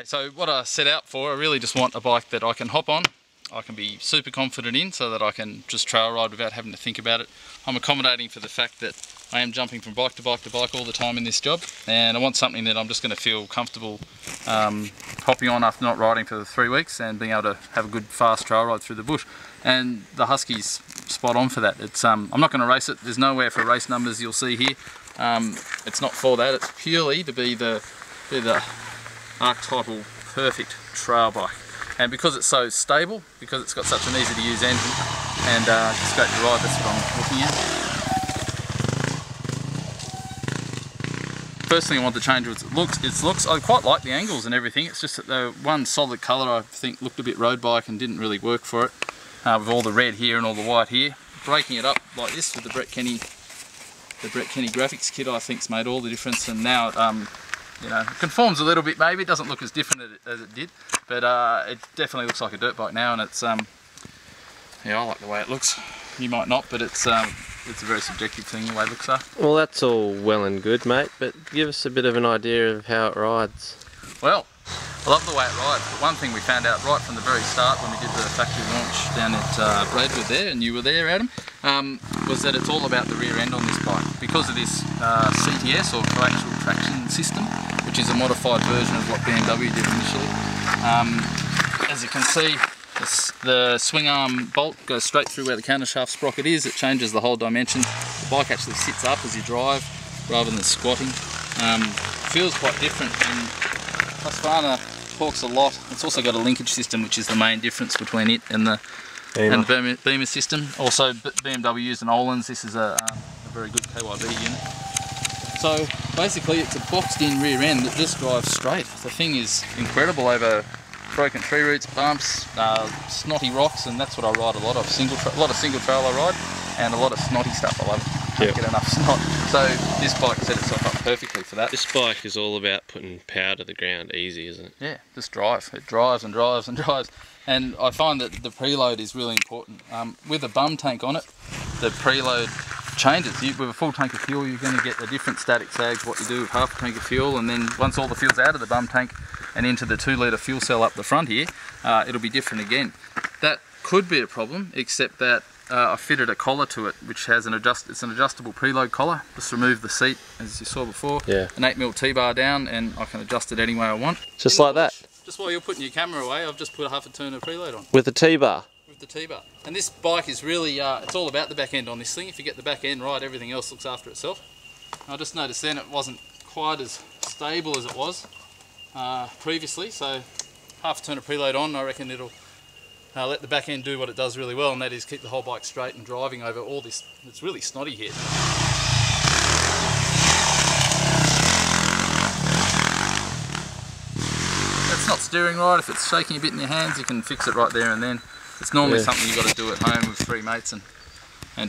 so what I set out for, I really just want a bike that I can hop on, I can be super confident in, so that I can just trail ride without having to think about it. I'm accommodating for the fact that I am jumping from bike to bike to bike all the time in this job, and I want something that I'm just going to feel comfortable hopping on after not riding for 3 weeks and being able to have a good fast trail ride through the bush. And the Husky's spot on for that. It's I'm not going to race it. There's nowhere for race numbers you'll see here. It's not for that. It's purely to be the archetypal perfect trail bike. And because it's so stable, because it's got such an easy to use engine and it's great to ride, that's what I'm looking at. First thing I want to change was its looks. I quite like the angles and everything. It's just that the one solid colour I think looked a bit road bike and didn't really work for it. With all the red here and all the white here. Breaking it up like this with the Brett Kenny graphics kit, I think's made all the difference. And now you know, it conforms a little bit maybe. It doesn't look as different as it did, but it definitely looks like a dirt bike now. And it's yeah, I like the way it looks. You might not, but it's a very subjective thing, the way it looks are. Well, that's all well and good, mate, but give us a bit of an idea of how it rides. Well, I love the way it rides, but one thing we found out right from the very start when we did the factory launch down at Braidwood there, and you were there, Adam, was that it's all about the rear end on this bike. Because of this CTS, or coaxial traction system, which is a modified version of what BMW did initially. As you can see, the swing arm bolt goes straight through where the countershaft sprocket is. It changes the whole dimension. The bike actually sits up as you drive rather than squatting. Feels quite different, and Husqvarna talks a lot. It's also got a linkage system, which is the main difference between it and the Beamer system. Also, BMW used an Öhlins. This is a very good KYB unit. So basically it's a boxed in rear end that just drives straight. The thing is incredible over broken tree roots, bumps, snotty rocks, and that's what I ride a lot of. A lot of single trail I ride, and a lot of snotty stuff. I love it. Can't get enough snot. So this bike set itself up perfectly for that. This bike is all about putting power to the ground easy, isn't it? Yeah, just drive. It drives and drives and drives. And I find that the preload is really important. With a bum tank on it, the preload changes. With a full tank of fuel, you're going to get a different static sag to what you do with half a tank of fuel, and then once all the fuel's out of the bum tank and into the 2 litre fuel cell up the front here, it'll be different again. That could be a problem, except that I fitted a collar to it, which has it's an adjustable preload collar. Just remove the seat, as you saw before. Yeah. An 8mm T-bar down, and I can adjust it any way I want. Just like that? Just while you're putting your camera away, I've just put a half a turn of preload on. With the T-bar? With the T-bar. And this bike is really, it's all about the back end on this thing. If you get the back end right, everything else looks after itself. I just noticed then it wasn't quite as stable as it was previously, so half a turn of preload on, I reckon it'll let the back end do what it does really well, and that is keep the whole bike straight and driving over all this. It's really snotty here. It's not steering right. If it's shaking a bit in your hands, you can fix it right there and then. It's normally something you've got to do at home with 3 mates and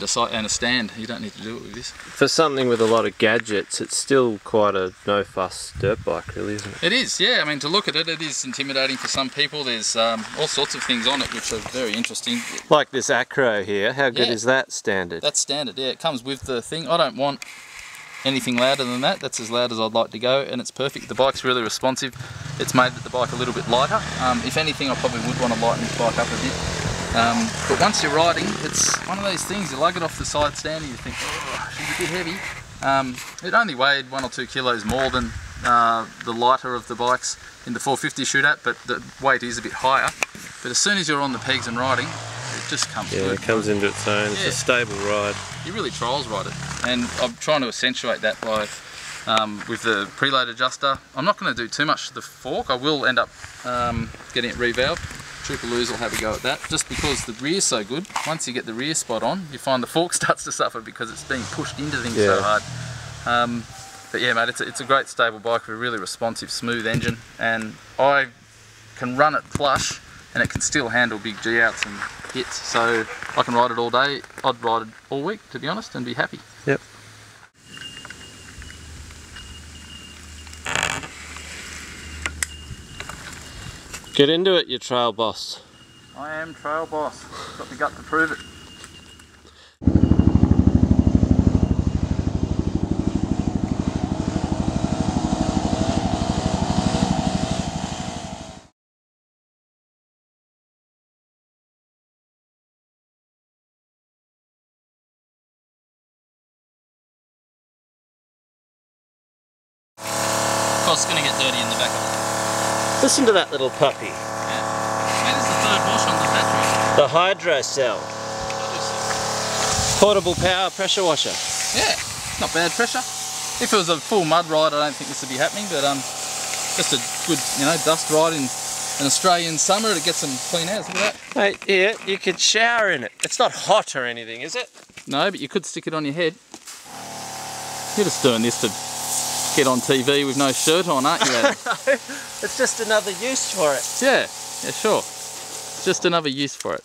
a stand. You don't need to do it with this. For something with a lot of gadgets, it's still quite a no-fuss dirt bike, really, isn't it? It is, yeah. I mean, to look at it, it is intimidating for some people. There's all sorts of things on it which are very interesting. Like this acro here. How good is that standard? That's standard, yeah. It comes with the thing. I don't want anything louder than that. That's as loud as I'd like to go, and it's perfect. The bike's really responsive. It's made the bike a little bit lighter. If anything, I probably would want to lighten this bike up a bit. But once you're riding, it's one of those things, you lug it off the side stand and you think, oh, she's a bit heavy. It only weighed 1 or 2 kilos more than the lighter of the bikes in the 450 shoot at, but the weight is a bit higher. But as soon as you're on the pegs and riding, it just comes good. Yeah, it comes into its own. It's a stable ride. You really trials ride it, and I'm trying to accentuate that by with the preload adjuster. I'm not going to do too much to the fork. I will end up getting it revalved. Tripaloos will have a go at that, just because the rear's so good. Once you get the rear spot on, you find the fork starts to suffer because it's being pushed into things so hard. But yeah, mate, it's a great stable bike with a really responsive, smooth engine, and I can run it flush and it can still handle big G-outs and hits, so I can ride it all day. I'd ride it all week, to be honest, and be happy. Yep. Get into it, you trail boss. I am trail boss. Got the gut to prove it. course, it's going to get dirty in the back of it. Listen to that little puppy. Yeah. That is the third wash on the battery. The hydro cell. Portable power pressure washer. Yeah, not bad pressure. If it was a full mud ride, I don't think this would be happening, but just a good, you know, dust ride in an Australian summer to get some clean airs. Look at that. Mate, yeah, you could shower in it. It's not hot or anything, is it? No, but you could stick it on your head. You're just doing this to get on TV with no shirt on, aren't you, Adam? It's just another use for it. Yeah, sure. It's just another use for it.